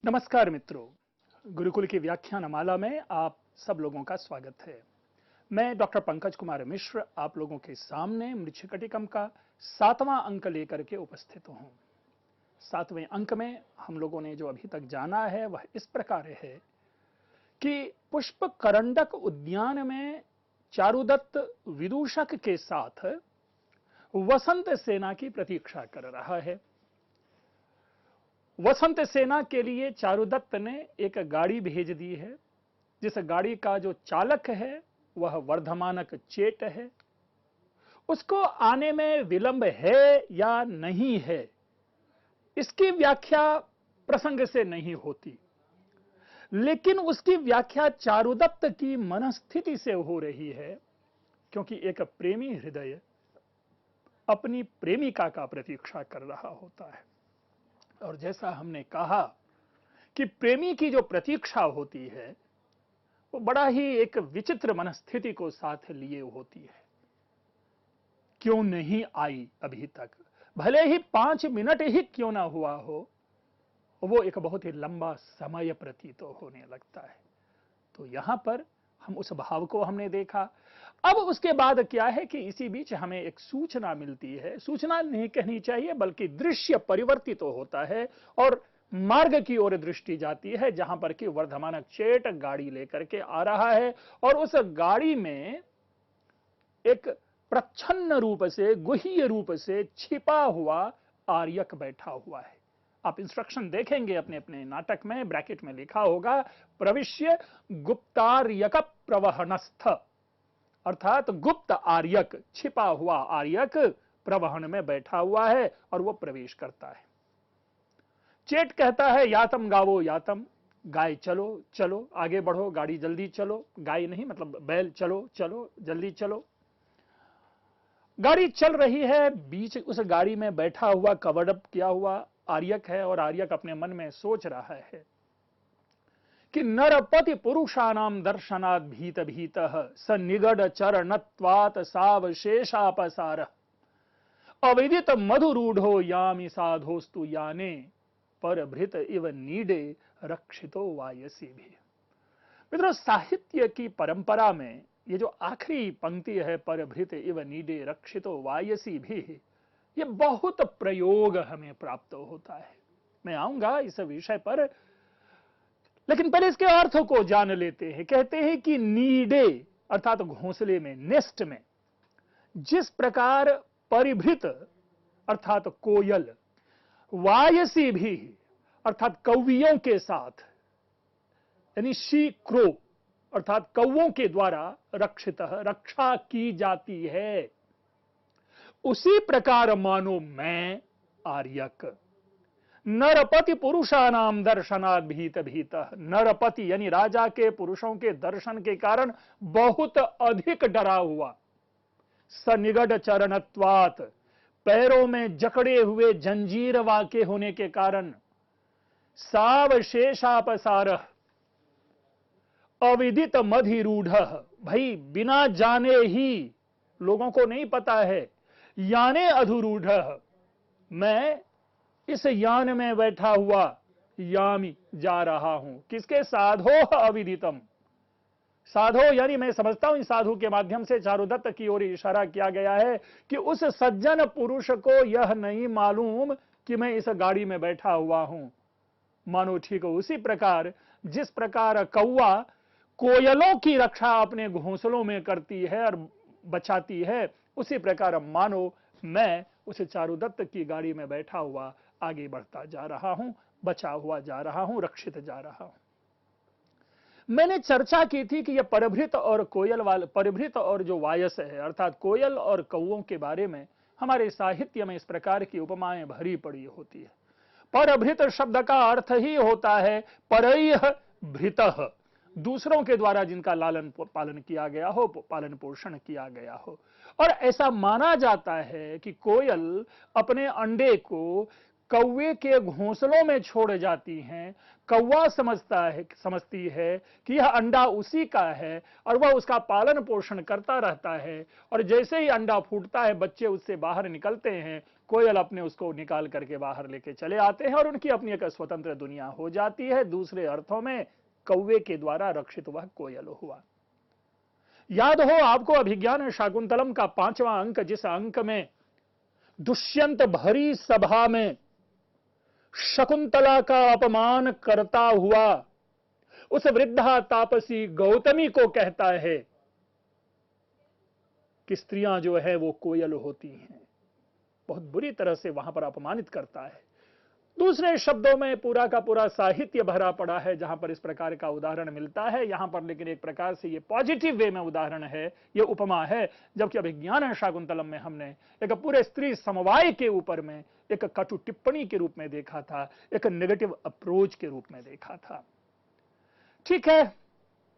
नमस्कार मित्रों, गुरुकुल की व्याख्यान माला में आप सब लोगों का स्वागत है। मैं डॉक्टर पंकज कुमार मिश्र आप लोगों के सामने मृच्छकटिकम का 7वां अंक लेकर के उपस्थित हूं। 7वें अंक में हम लोगों ने जो अभी तक जाना है वह इस प्रकार है कि पुष्प करंडक उद्यान में चारुदत्त विदूषक के साथ वसंत सेना की प्रतीक्षा कर रहा है। वसंत सेना के लिए चारुदत्त ने एक गाड़ी भेज दी है, जिस गाड़ी का जो चालक है वह वर्धमानक चेट है। उसको आने में विलंब है या नहीं है, इसकी व्याख्या प्रसंग से नहीं होती, लेकिन उसकी व्याख्या चारुदत्त की मनस्थिति से हो रही है, क्योंकि एक प्रेमी हृदय अपनी प्रेमिका का प्रतीक्षा कर रहा होता है। और जैसा हमने कहा कि प्रेमी की जो प्रतीक्षा होती है वो बड़ा ही एक विचित्र मनस्थिति को साथ लिए होती है। क्यों नहीं आई अभी तक, भले ही 5 मिनट ही क्यों ना हुआ हो, वो एक बहुत ही लंबा समय प्रतीत होने लगता है। तो यहां पर हम उस भाव को हमने देखा। अब उसके बाद क्या है कि इसी बीच हमें एक सूचना मिलती है, सूचना नहीं कहनी चाहिए बल्कि दृश्य परिवर्तित होता है और मार्ग की ओर दृष्टि जाती है, जहां पर कि वर्धमानक चेट गाड़ी लेकर के आ रहा है और उस गाड़ी में एक प्रच्छन्न रूप से, गुह्य रूप से छिपा हुआ आर्यक बैठा हुआ है। आप इंस्ट्रक्शन देखेंगे अपने अपने नाटक में, ब्रैकेट में लिखा होगा प्रविश्य गुप्तार्यक प्रवहनस्थ, अर्थात गुप्त आर्यक, छिपा हुआ आर्यक प्रवहन में बैठा हुआ है और वो प्रवेश करता है। चेट कहता है यातम गावो यातम, गाय चलो चलो आगे बढ़ो, गाड़ी जल्दी चलो, गाय नहीं मतलब बैल चलो चलो जल्दी चलो। गाड़ी चल रही है, बीच उस गाड़ी में बैठा हुआ कवर्ड अप किया हुआ आर्यक है और आर्यक अपने मन में सोच रहा है कि नरपति पुरुषानाम दर्शनात् भीत भीतः स निगड चरणत्वात् सावशेषापसार अविदित मधुरूढ़ो यामि साधोस्तु याने परभृत इव नीडे रक्षितो वायसी भी। मित्रों, साहित्य की परंपरा में ये जो आखिरी पंक्ति है परभृत इव नीडे रक्षितो वायसी भी, ये बहुत प्रयोग हमें प्राप्त होता है। मैं आऊंगा इस विषय पर, लेकिन पहले इसके अर्थ को जान लेते हैं। कहते हैं कि नीडे अर्थात घोंसले में, नेस्ट में, जिस प्रकार परिभृत अर्थात कोयल, वायसी भी अर्थात कौवियों के साथ, यानी शी क्रो अर्थात कौवों के द्वारा रक्षित, रक्षा की जाती है, उसी प्रकार मानो मैं आर्यक नरपति पुरुषानाम दर्शनात् भीत भीत, नरपति यानी राजा के पुरुषों के दर्शन के कारण बहुत अधिक डरा हुआ, सनिगड चरणत्वात् पैरों में जकड़े हुए जंजीर वाके होने के कारण, सावशेषापसार अविदित मधिरूढ़, भाई बिना जाने ही, लोगों को नहीं पता है, याने अधुरूढ़, मैं इस यान में बैठा हुआ यामी जा रहा हूं, किसके? साधो अविदितम, साधो यानी मैं समझता हूं इस साधु के माध्यम से चारुदत्त की ओर इशारा किया गया है कि उस सज्जन पुरुष को यह नहीं मालूम कि मैं इस गाड़ी में बैठा हुआ हूं। मानो ठीक हो उसी प्रकार जिस प्रकार कौवा कोयलों की रक्षा अपने घोंसलों में करती है और बचाती है, उसी प्रकार मानो मैं उस चारुदत्त की गाड़ी में बैठा हुआ आगे बढ़ता जा रहा हूं, बचा हुआ जा रहा हूं, रक्षित जा रहा हूं। मैंने चर्चा की थी कि यह परभृत और कोयल वाले, परभृत और जो वायस है अर्थात कोयल और कौवों के बारे में हमारे साहित्य में इस प्रकार की उपमाएं भरी पड़ी होती है। परभृत शब्द का अर्थ ही होता है परैः भृतः, दूसरों के द्वारा जिनका लालन पालन किया गया हो, पालन पोषण किया गया हो। और ऐसा माना जाता है कि कोयल अपने अंडे को कौवे के घोंसलों में छोड़ जाती हैं, कौवा समझती है कि यह अंडा उसी का है और वह उसका पालन पोषण करता रहता है, और जैसे ही अंडा फूटता है बच्चे उससे बाहर निकलते हैं, कोयल अपने उसको निकाल करके बाहर लेके चले आते हैं और उनकी अपनी एक स्वतंत्र दुनिया हो जाती है। दूसरे अर्थों में कौवे के द्वारा रक्षित वह कोयल हुआ। याद हो आपको अभिज्ञान शाकुंतलम का 5वां अंक, जिस अंक में दुष्यंत भरी सभा में शकुंतला का अपमान करता हुआ उस वृद्धा तापसी गौतमी को कहता है कि स्त्रियां जो है वो कोयल होती हैं, बहुत बुरी तरह से वहां पर अपमानित करता है। दूसरे शब्दों में पूरा का पूरा साहित्य भरा पड़ा है जहां पर इस प्रकार का उदाहरण मिलता है, यहां पर लेकिन एक प्रकार से ये पॉजिटिव वे में उदाहरण है, ये उपमा है, जबकि अभिज्ञान शाकुंतलम में हमने एक पूरे स्त्री समवाय के ऊपर में एक कटु टिप्पणी के रूप में देखा था, एक नेगेटिव अप्रोच के रूप में देखा था। ठीक है,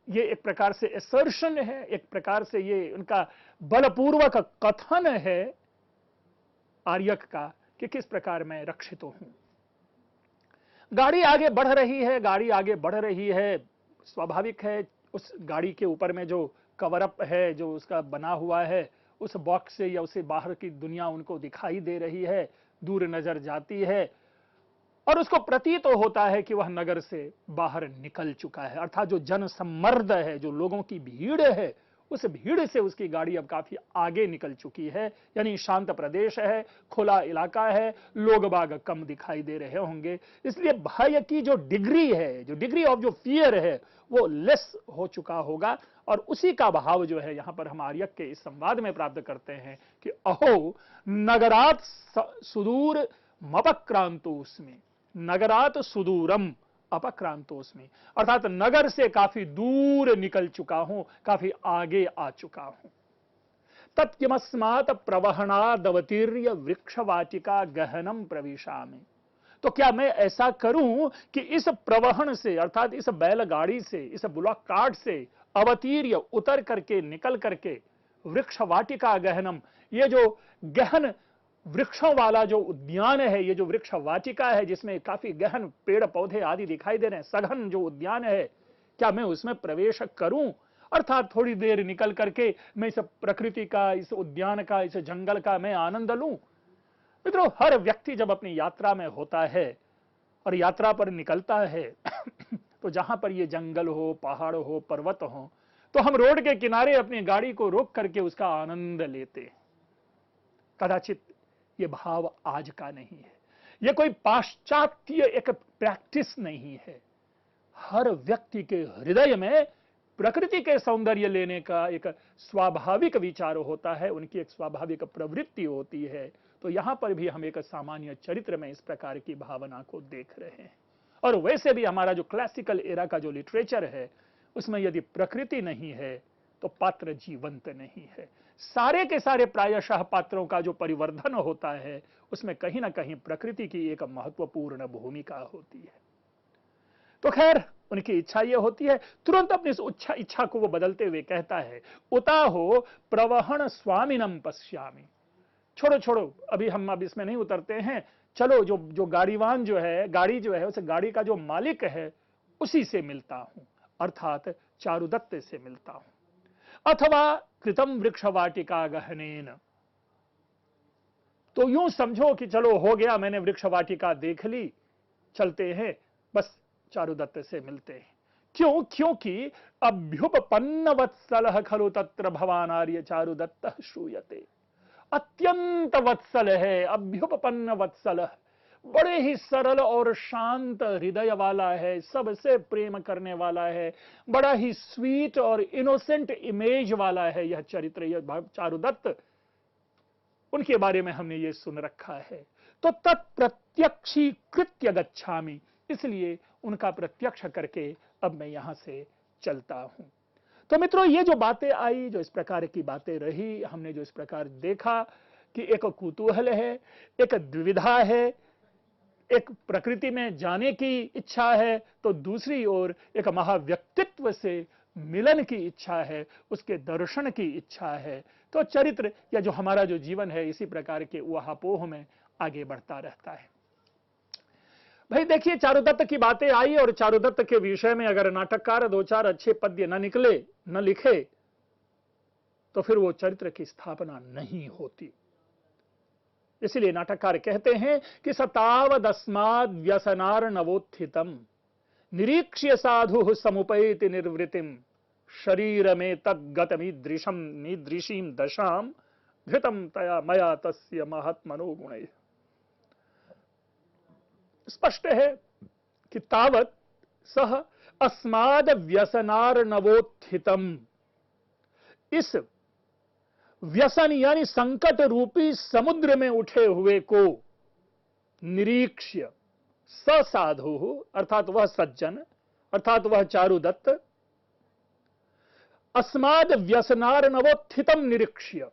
ये एक प्रकार से असर्शन है, एक प्रकार से ये उनका बलपूर्वक कथन है आर्यक का कि किस प्रकार मैं रक्षित हूं। गाड़ी आगे बढ़ रही है, गाड़ी आगे बढ़ रही है, स्वाभाविक है उस गाड़ी के ऊपर में जो कवर अप है, जो उसका बना हुआ है, उस बॉक्स से या उससे बाहर की दुनिया उनको दिखाई दे रही है, दूर नजर जाती है और उसको प्रतीत तो होता है कि वह नगर से बाहर निकल चुका है, अर्थात जो जनसम्मर्द है, जो लोगों की भीड़ है, उस भीड़ से उसकी गाड़ी अब काफी आगे निकल चुकी है, यानी शांत प्रदेश है, खुला इलाका है, लोग बाग कम दिखाई दे रहे होंगे, इसलिए भय की जो डिग्री है, जो डिग्री ऑफ जो फियर है, वो लेस हो चुका होगा। और उसी का भाव जो है यहां पर हम आर्यक के इस संवाद में प्राप्त करते हैं कि अहो नगरात सुदूर मपक्रांतोस्मि, नगरात सुदूरम अपक्रांतोस्मि, अर्थात नगर से काफी दूर निकल चुका हूं, काफी आगे आ चुका हूं। तत्किमस्मात् प्रवहणादवतीर्य वृक्षवाटिका गहनम प्रविशामि, तो क्या मैं ऐसा करूं कि इस प्रवहन से, अर्थात इस बैलगाड़ी से, इस बुलॉक कार्ट से अवतीर्य उतर करके, निकल करके वृक्षवाटिका गहनम, ये जो गहन वृक्षों वाला जो उद्यान है, ये जो वृक्ष वाटिका है जिसमें काफी गहन पेड़ पौधे आदि दिखाई दे रहे हैं, सघन जो उद्यान है, क्या मैं उसमें प्रवेश करूं, अर्थात थोड़ी देर निकल करके मैं इस प्रकृति का, इस उद्यान का, इस जंगल का मैं आनंद लूं। मित्रों, हर व्यक्ति जब अपनी यात्रा में होता है और यात्रा पर निकलता है तो जहां पर ये जंगल हो, पहाड़ हो, पर्वत हो, तो हम रोड के किनारे अपनी गाड़ी को रोक करके उसका आनंद लेते हैं। कदाचित ये भाव आज का नहीं है, ये कोई पाश्चात्य एक प्रैक्टिस नहीं है। हर व्यक्ति के हृदय में प्रकृति के सौंदर्य लेने का एक स्वाभाविक विचार होता है, उनकी एक स्वाभाविक प्रवृत्ति होती है। तो यहां पर भी हम एक सामान्य चरित्र में इस प्रकार की भावना को देख रहे हैं। और वैसे भी हमारा जो क्लासिकल एरा का जो लिटरेचर है, उसमें यदि प्रकृति नहीं है तो पात्र जीवंत नहीं है। सारे के सारे प्रायशः पात्रों का जो परिवर्धन होता है, उसमें कहीं ना कहीं प्रकृति की एक महत्वपूर्ण भूमिका होती है। तो खैर, उनकी इच्छा यह होती है, तुरंत अपनी इस इच्छा को वो बदलते हुए कहता है, उता हो प्रवहन स्वामिनम पश्यामि, छोड़ो छोड़ो, अभी हम अब इसमें नहीं उतरते हैं, चलो जो गाड़ीवान जो है, गाड़ी जो है, उस गाड़ी का जो मालिक है उसी से मिलता हूं, अर्थात चारुदत्त से मिलता हूं। अथवा कृतम वृक्ष वाटिका गहनेन, तो यूं समझो कि चलो हो गया, मैंने वृक्ष वाटिका देख ली, चलते हैं, बस चारुदत्त से मिलते हैं। क्यों? क्योंकि अभ्युपपन्न वत्सल खलु तत्र भवानार्य चारुदत्त श्रूयते, अत्यंत वत्सल है, अभ्युपपन्न वत्सल, बड़े ही सरल और शांत हृदय वाला है, सबसे प्रेम करने वाला है, बड़ा ही स्वीट और इनोसेंट इमेज वाला है यह चरित्र, यह चारुदत्त, उनके बारे में हमने ये सुन रखा है। तो तत्प्रत्यक्षीकृत्य गच्छामि, इसलिए उनका प्रत्यक्ष करके अब मैं यहां से चलता हूं। तो मित्रों, ये जो बातें आई, जो इस प्रकार की बातें रही, हमने जो इस प्रकार देखा कि एक कौतूहल है, एक द्विविधा है, एक प्रकृति में जाने की इच्छा है, तो दूसरी ओर एक महाव्यक्तित्व से मिलन की इच्छा है, उसके दर्शन की इच्छा है। तो चरित्र या जो हमारा जो जीवन है, इसी प्रकार के ऊहापोह में आगे बढ़ता रहता है। भाई देखिए, चारुदत्त की बातें आई और चारुदत्त के विषय में अगर नाटककार दो चार अच्छे पद्य न निकले, न लिखे, तो फिर वो चरित्र की स्थापना नहीं होती। इसलिए नाटककार कहते हैं कि सतावदस्माद् व्यसनार्णवोत्थितम् निरीक्ष्य साधु समुपैति निर्वृतिम शरीर में तद्गतमीदृशम मीदृशीम दशाम घृतम तया मया तस्य महात्मनो गुणैः। स्पष्ट है कि तावत सह अस्माद व्यसनार्णवोत्थितम, इस व्यसन यानी संकट रूपी समुद्र में उठे हुए को निरीक्ष्य ससाधु, अर्थात वह सज्जन, अर्थात वह चारुदत्त, अस्माद व्यसनार्णवोत्थितम निरीक्ष्य,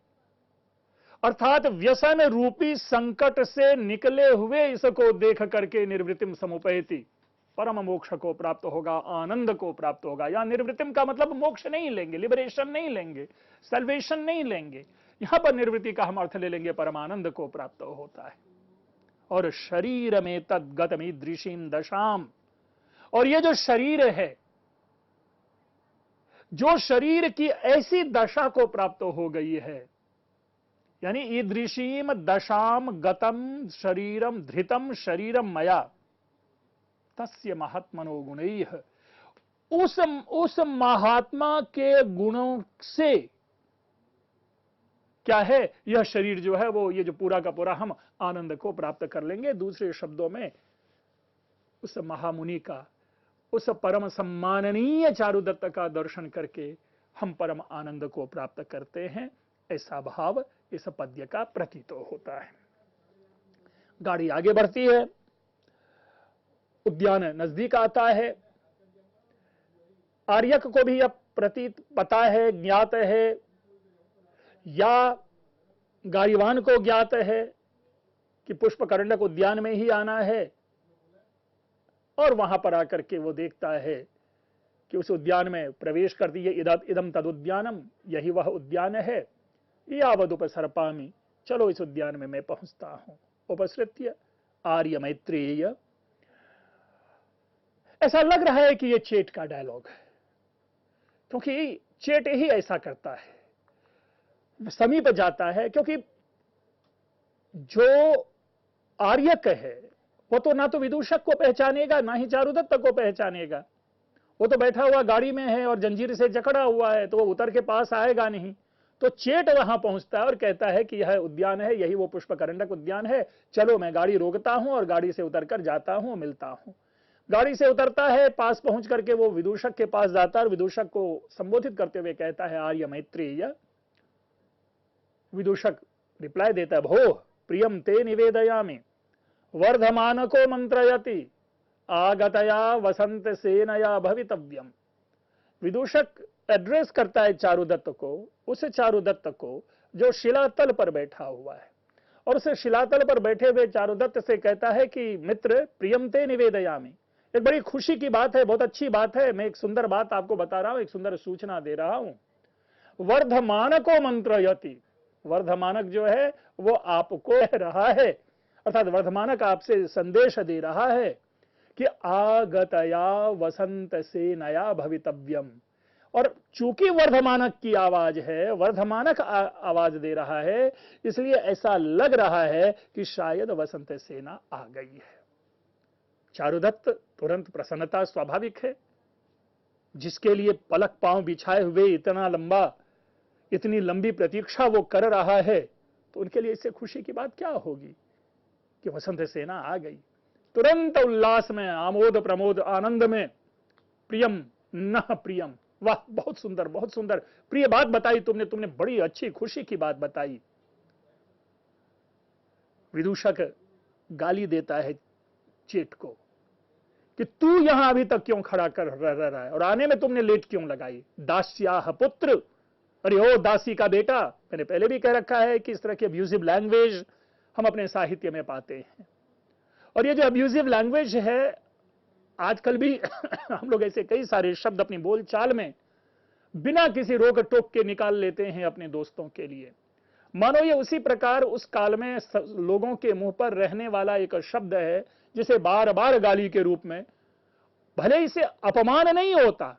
अर्थात व्यसन रूपी संकट से निकले हुए इसको देख करके निर्वृतिम समुपैति, परम मोक्ष को प्राप्त होगा, आनंद को प्राप्त होगा। या निर्वृतिम का मतलब मोक्ष नहीं लेंगे, लिबरेशन नहीं लेंगे, सल्वेशन नहीं लेंगे, यहां पर निर्वृत्ति का हम अर्थ ले लेंगे परमानंद को प्राप्त होता है। और शरीर में तद्गतमीदृशीम दशाम, और ये जो शरीर है, जो शरीर की ऐसी दशा को प्राप्त हो गई है, यानी ईदृशीम दशाम गतम शरीरम धृतम शरीरम मया तस्य महात्मनो गुणैः, उस महात्मा के गुणों से क्या है, यह शरीर जो है वो, ये जो पूरा का पूरा हम आनंद को प्राप्त कर लेंगे। दूसरे शब्दों में उस महामुनि का, उस परम सम्माननीय चारुदत्त का दर्शन करके हम परम आनंद को प्राप्त करते हैं, ऐसा भाव इस पद्य का प्रतीत होता है। गाड़ी आगे बढ़ती है, उद्यान नजदीक आता है। आर्यक को भी अब प्रतीत पता है, ज्ञात है, या गारीवान को ज्ञात है कि पुष्पकरंडक उद्यान में ही आना है, और वहां पर आकर के वो देखता है कि उस उद्यान में प्रवेश कर दिए। इदम तदुद्यानम, यही वह उद्यान है। यावद उपसर्पामि, चलो इस उद्यान में मैं पहुंचता हूं। उपसृत्य आर्य मैत्रेय। ऐसा लग रहा है कि यह चेट का डायलॉग है, क्योंकि चेट ही ऐसा करता है, समीप जाता है। क्योंकि जो आर्यक है वो तो ना तो विदूषक को पहचानेगा, ना ही चारुदत्त को पहचानेगा। वो तो बैठा हुआ गाड़ी में है और जंजीर से जकड़ा हुआ है, तो वो उतर के पास आएगा नहीं। तो चेट वहां पहुंचता है और कहता है कि यह उद्यान है, यही वो पुष्पकरंडक उद्यान है, चलो मैं गाड़ी रोकता हूं और गाड़ी से उतरकर जाता हूं, मिलता हूं। गाड़ी से उतरता है, पास पहुंच करके वो विदूषक के पास जाता है और विदूषक को संबोधित करते हुए कहता है आर्य मैत्रेय। विदूषक रिप्लाई देता है, भो प्रियम ते निवेदयामि वर्धमान को मंत्रयति आगतया वसंत सेनया भवितव्यम। विदूषक एड्रेस करता है चारुदत्त को, उस चारुदत्त को जो शिलातल पर बैठा हुआ है, और उस शिलातल पर बैठे हुए चारुदत्त से कहता है कि मित्र प्रियम ते निवेदयामि, एक बड़ी खुशी की बात है, बहुत अच्छी बात है, मैं एक सुंदर बात आपको बता रहा हूं, एक सुंदर सूचना दे रहा हूं। वर्धमान को मंत्रयति, वर्धमानक जो है वो आपको कह रहा है, अर्थात वर्धमानक आपसे संदेश दे रहा है कि आगतया वसंत से नया भवितव्यम। और चूंकि वर्धमानक की आवाज है, वर्धमानक आवाज दे रहा है, इसलिए ऐसा लग रहा है कि शायद वसंत सेना आ गई है। चारुदत्त तुरंत प्रसन्नता स्वाभाविक है, जिसके लिए पलक पांव बिछाए हुए इतनी लंबी प्रतीक्षा वो कर रहा है, तो उनके लिए इससे खुशी की बात क्या होगी कि वसंत सेना आ गई। तुरंत उल्लास में, आमोद प्रमोद आनंद में, प्रियम न प्रियम, वाह बहुत सुंदर, बहुत सुंदर, प्रिय बात बताई तुमने बड़ी अच्छी खुशी की बात बताई। विदूषक गाली देता है चेट को कि तू यहां अभी तक क्यों खड़ा कर रहा है और आने में तुमने लेट क्यों लगाई। दास्याह पुत्र, अरे ओ दासी का बेटा। मैंने पहले भी कह रखा है कि इस तरह की अब्यूजिव लैंग्वेज हम अपने साहित्य में पाते हैं, और ये जो अब्यूजिव लैंग्वेज है आजकल भी हम लोग ऐसे कई सारे शब्द अपनी बोलचाल में बिना किसी रोक टोक के निकाल लेते हैं अपने दोस्तों के लिए। मानो ये उसी प्रकार उस काल में लोगों के मुंह पर रहने वाला एक शब्द है जिसे बार बार गाली के रूप में, भले इसे अपमान नहीं होता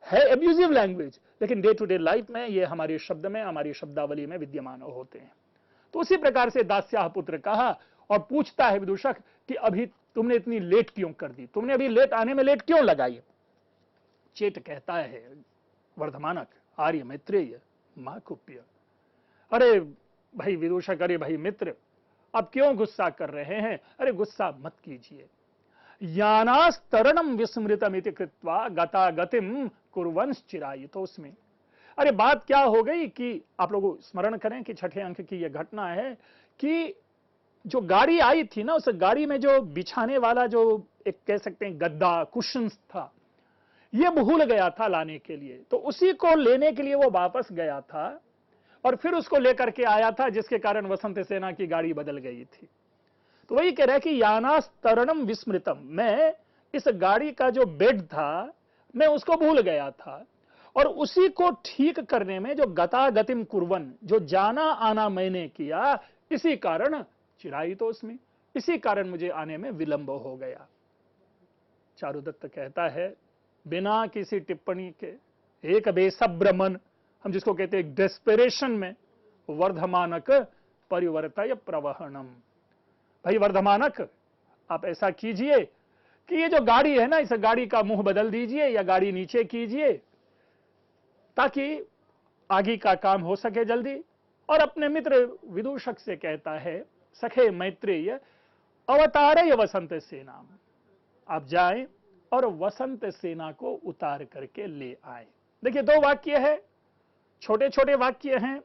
है, एब्यूजिव लैंग्वेज, लेकिन डे टू डे लाइफ में ये हमारे शब्द में, हमारी शब्दावली में विद्यमान होते हैं। तो उसी प्रकार से दास्याह पुत्र कहा और पूछता है विदूषक कि अभी तुमने इतनी लेट क्यों कर दी, तुमने अभी लेट आने में लेट क्यों लगाई। चेट कहता है वर्धमानक आर्य मैत्रेय महाकुप्य, अरे भाई विदूषक, अरे भाई मित्र, अब क्यों गुस्सा कर रहे हैं, अरे गुस्सा मत कीजिए। यानास्तरणम विस्मृतमिति कृत्वा गता गतिम कुर्वंश्चिरायितोस्मि। अरे बात क्या हो गई कि आप लोग स्मरण करें कि छठे अंक की यह घटना है कि जो गाड़ी आई थी ना, उस गाड़ी में जो बिछाने वाला जो एक कह सकते हैं गद्दा, कुशन्स था, ये भूल गया था लाने के लिए, तो उसी को लेने के लिए वो वापस गया था और फिर उसको लेकर के आया था, जिसके कारण वसंत सेना की गाड़ी बदल गई थी। तो वही कह रहा है कि यानास्तरणम विस्मृतम, मैं इस गाड़ी का जो बेड था मैं उसको भूल गया था, और उसी को ठीक करने में जो गतागतिम कुर्वन, जो जाना आना मैंने किया, इसी कारण चिरायितोस्मि, इसी कारण मुझे आने में विलंब हो गया। चारुदत्त कहता है बिना किसी टिप्पणी के, एक बेसब्र मन, हम जिसको कहते हैं डेस्परेशन में, वर्धमानक परिवर्तय प्रवहनम। भाई वर्धमानक, आप ऐसा कीजिए कि ये जो गाड़ी है ना, इस गाड़ी का मुंह बदल दीजिए या गाड़ी नीचे कीजिए, ताकि आगे का काम हो सके जल्दी। और अपने मित्र विदूषक से कहता है, सखे मैत्रेय अवतारय वसंत सेना, आप जाएं और वसंत सेना को उतार करके ले आए। देखिए, दो वाक्य है, छोटे छोटे वाक्य हैं,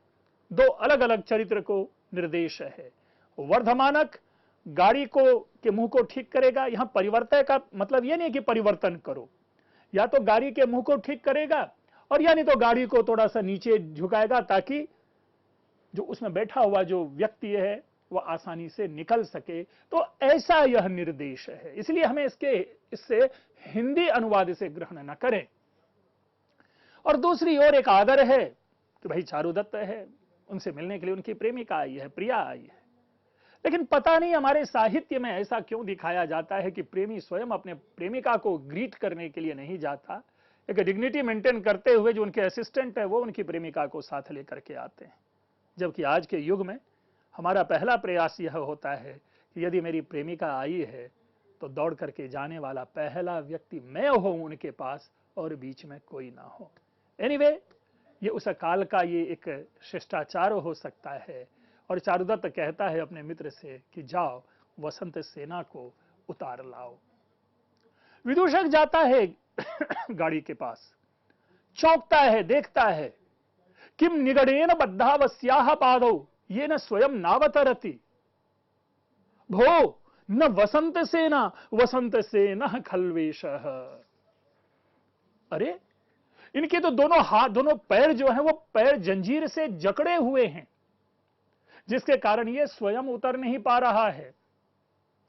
दो अलग अलग चरित्र को निर्देश है। वर्धमानक गाड़ी को के मुंह को ठीक करेगा। यहां परिवर्तन का मतलब यह नहीं कि परिवर्तन करो, या तो गाड़ी के मुंह को ठीक करेगा और या नहीं तो गाड़ी को थोड़ा सा नीचे झुकाएगा, ताकि जो उसमें बैठा हुआ जो व्यक्ति है वह आसानी से निकल सके। तो ऐसा यह निर्देश है, इसलिए हमें इससे हिंदी अनुवाद से ग्रहण न करें। और दूसरी ओर एक आदर है कि भाई चारुदत्त है, उनसे मिलने के लिए उनकी प्रेमिका आई है, प्रिया आई है। लेकिन पता नहीं हमारे साहित्य में ऐसा क्यों दिखाया जाता है कि प्रेमी स्वयं अपने प्रेमिका को ग्रीट करने के लिए नहीं जाता, एक डिग्निटी मेंटेन करते हुए जो उनके असिस्टेंट है वो उनकी प्रेमिका को साथ लेकर के आते हैं। जबकि आज के युग में हमारा पहला प्रयास यह होता है कि यदि मेरी प्रेमिका आई है तो दौड़ करके जाने वाला पहला व्यक्ति मैं हूं उनके पास, और बीच में कोई ना हो। एनीवे, ये उस काल का ये एक शिष्टाचार हो सकता है। और चारुदत्त कहता है अपने मित्र से कि जाओ वसंत सेना को उतार लाओ। विदूषक जाता है गाड़ी के पास, चौंकता है, देखता है, किम निगड़ेन बद्धावस्याह पादौ ये न स्वयं नावतरति भो न वसंत सेना खल्वेशः। अरे इनके तो दोनों हाथ, दोनों पैर जो हैं वो पैर जंजीर से जकड़े हुए हैं, जिसके कारण ये स्वयं उतर नहीं पा रहा है।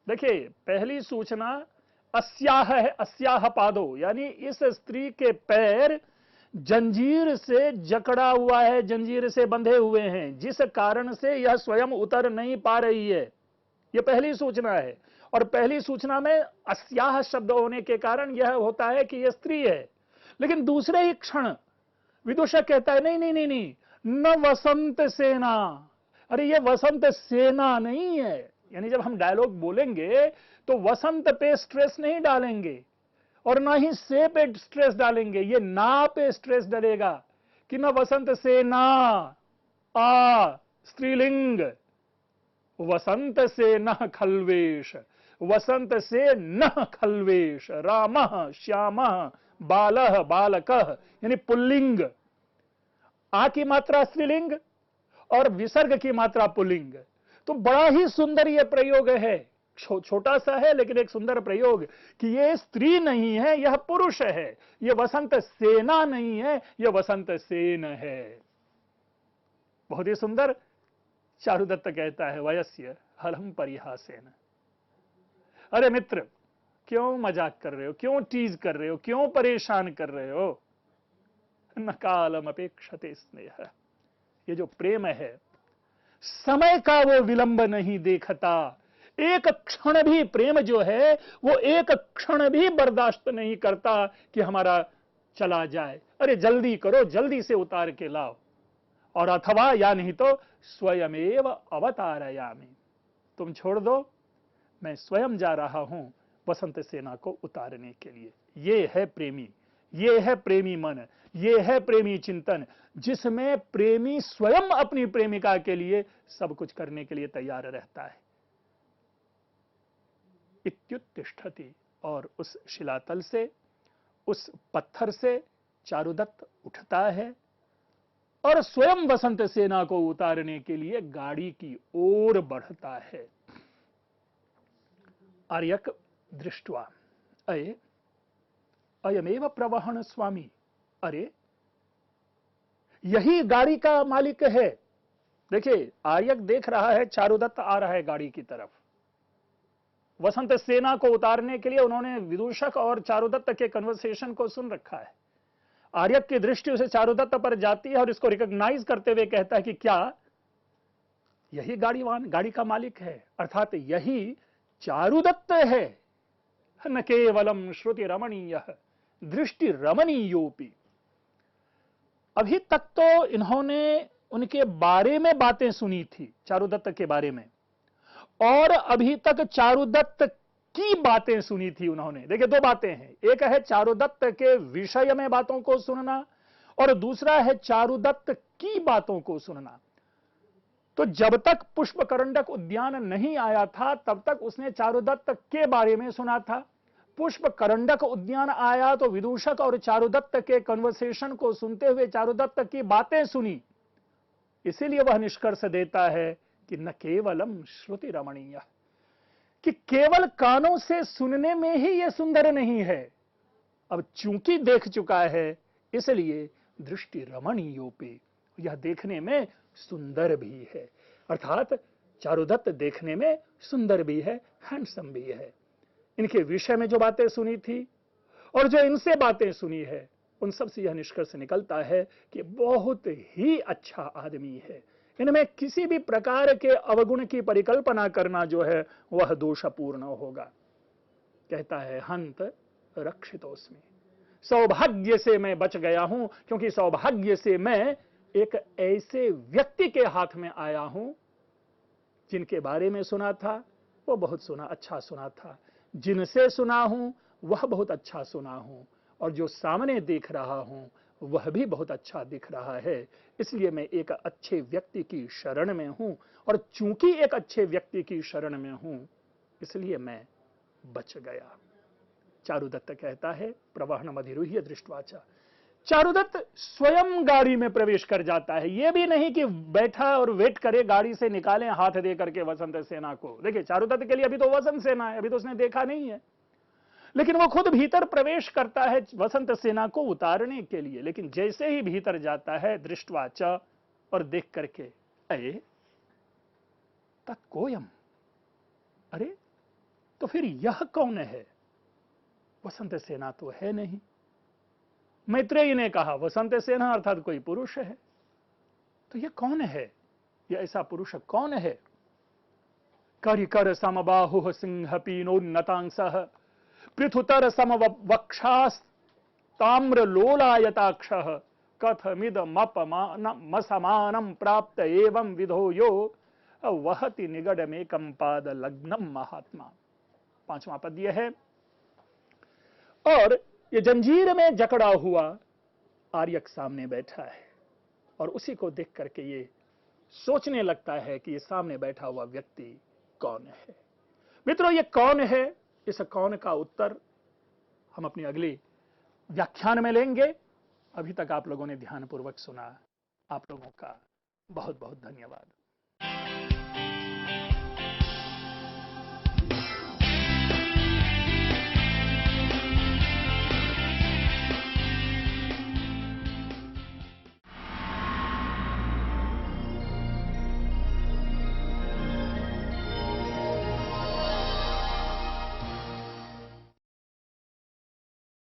देखिए, पहली सूचना अस्याह है, अस्याह पादो, यानी इस स्त्री के पैर जंजीर से जकड़ा हुआ है, जंजीर से बंधे हुए हैं, जिस कारण से यह स्वयं उतर नहीं पा रही है। यह पहली सूचना है। और पहली सूचना में अस्याह शब्द होने के कारण यह होता है कि यह स्त्री है। लेकिन दूसरे ही क्षण विदूषक कहता है नहीं नहीं नहीं नहीं, न वसंत सेना। अरे ये वसंत सेना नहीं है। यानी जब हम डायलॉग बोलेंगे तो वसंत पे स्ट्रेस नहीं डालेंगे और ना ही से पे स्ट्रेस डालेंगे, ये ना पे स्ट्रेस डलेगा कि न वसंत सेना, आ स्त्रीलिंग, वसंत से न खल्वेश, वसंत से न खल्वेश, रामः श्यामः बालः बालकः, यानी पुल्लिंग। आ की मात्रा स्त्रीलिंग और विसर्ग की मात्रा पुल्लिंग। तो बड़ा ही सुंदर यह प्रयोग है, छोटा सा है लेकिन एक सुंदर प्रयोग कि यह स्त्री नहीं है, यह पुरुष है। यह वसंत सेना नहीं है, यह वसंत सेन है। बहुत ही सुंदर। चारुदत्त कहता है वयस्य हलम परिहासेन। अरे मित्र, क्यों मजाक कर रहे हो, क्यों टीज कर रहे हो, क्यों परेशान कर रहे हो। न कालम अपेक्षते स्नेह, ये जो प्रेम है समय का वो विलंब नहीं देखता, एक क्षण भी प्रेम जो है वो एक क्षण भी बर्दाश्त नहीं करता कि हमारा चला जाए। अरे जल्दी करो, जल्दी से उतार के लाओ। और अथवा या नहीं तो स्वयमेव अवतारयामि, तुम छोड़ दो, मैं स्वयं जा रहा हूं वसंत सेना को उतारने के लिए। ये है प्रेमी, ये है प्रेमी मन, ये है प्रेमी चिंतन, जिसमें प्रेमी स्वयं अपनी प्रेमिका के लिए सब कुछ करने के लिए तैयार रहता है। इत्युत्तिष्ठति, और उस शिलातल से, उस पत्थर से चारुदत्त उठता है और स्वयं वसंत सेना को उतारने के लिए गाड़ी की ओर बढ़ता है। आर्यक दृष्ट्वा अये अयमेव प्रवहन स्वामी, अरे यही गाड़ी का मालिक है। देखिए, आर्यक देख रहा है चारुदत्त आ रहा है गाड़ी की तरफ। वसंत सेना को उतारने के लिए उन्होंने विदूषक और चारुदत्त के कन्वर्सेशन को सुन रखा है। आर्यक की दृष्टि उसे चारुदत्त पर जाती है और इसको रिकॉग्नाइज करते हुए कहता है कि क्या यही गाड़ी का मालिक है, अर्थात यही चारुदत्त है। न केवलम श्रुति रमणीय दृष्टि रमणीयोपि। अभी तक तो इन्होंने उनके बारे में बातें सुनी थी, चारुदत्त के बारे में, और अभी तक चारुदत्त की बातें सुनी थी उन्होंने। देखिए, दो बातें हैं, एक है चारुदत्त के विषय में बातों को सुनना और दूसरा है चारुदत्त की बातों को सुनना। तो जब तक पुष्पकरंडक उद्यान नहीं आया था तब तक उसने चारुदत्त के बारे में सुना था। पुष्पकरंडक उद्यान आया तो विदूषक और चारुदत्त के कन्वर्सेशन को सुनते हुए चारुदत्त की बातें सुनी। इसीलिए वह निष्कर्ष देता है कि न केवलम श्रुति रमणीय, कि केवल कानों से सुनने में ही यह सुंदर नहीं है, अब चूंकि देख चुका है इसलिए दृष्टि रमणीयोपि, यह देखने में सुंदर भी है। अर्थात चारुदत्त देखने में सुंदर भी है, हैंडसम भी है। इनके विषय में जो बातें सुनी थी और जो इनसे बातें सुनी है, उन सब से यह निष्कर्ष निकलता है कि बहुत ही अच्छा आदमी है। इनमें किसी भी प्रकार के अवगुण की परिकल्पना करना जो है वह दोषपूर्ण होगा। कहता है हंत रक्षितोस्मि, सौभाग्य से मैं बच गया हूं, क्योंकि सौभाग्य से मैं एक ऐसे व्यक्ति के हाथ में आया हूं जिनके बारे में सुना था वो बहुत अच्छा सुना था, जिनसे सुना हूं वह बहुत अच्छा सुना हूं, और जो सामने देख रहा हूं वह भी बहुत अच्छा दिख रहा है। इसलिए मैं एक अच्छे व्यक्ति की शरण में हूं, और चूंकि एक अच्छे व्यक्ति की शरण में हूं इसलिए मैं बच गया। चारुदत्त कहता है प्रवहन मधिरुह्य दृष्टवाचा। चारुदत्त स्वयं गाड़ी में प्रवेश कर जाता है, यह भी नहीं कि बैठा और वेट करे गाड़ी से निकालें हाथ दे करके वसंत सेना को। देखिए, चारुदत्त के लिए अभी तो वसंत सेना है, अभी तो उसने देखा नहीं है, लेकिन वो खुद भीतर प्रवेश करता है वसंत सेना को उतारने के लिए। लेकिन जैसे ही भीतर जाता है दृष्टवाचा, और देख करके अये तत्कोयम, अरे तो फिर यह कौन है? वसंत सेना तो है नहीं। मैत्रेयी ने कहा वसंत सेना अर्थात कोई पुरुष है, तो यह कौन है? यह ऐसा पुरुष कौन है? करिकर समबाहु सिंह पीनोन्नतांसः पृथुतर समवक्षास्ताम्र लोलायताक्षः कथमिदमपमानम प्राप्त एवं विधो यो वहति निगडमेकं पाद लग्नम महात्मा। पांचवा पद यह है। और ये जंजीर में जकड़ा हुआ आर्यक सामने बैठा है, और उसी को देख करके ये सोचने लगता है कि ये सामने बैठा हुआ व्यक्ति कौन है। मित्रों, ये कौन है, इस कौन का उत्तर हम अपनी अगली व्याख्यान में लेंगे। अभी तक आप लोगों ने ध्यानपूर्वक सुना, आप लोगों का बहुत बहुत धन्यवाद।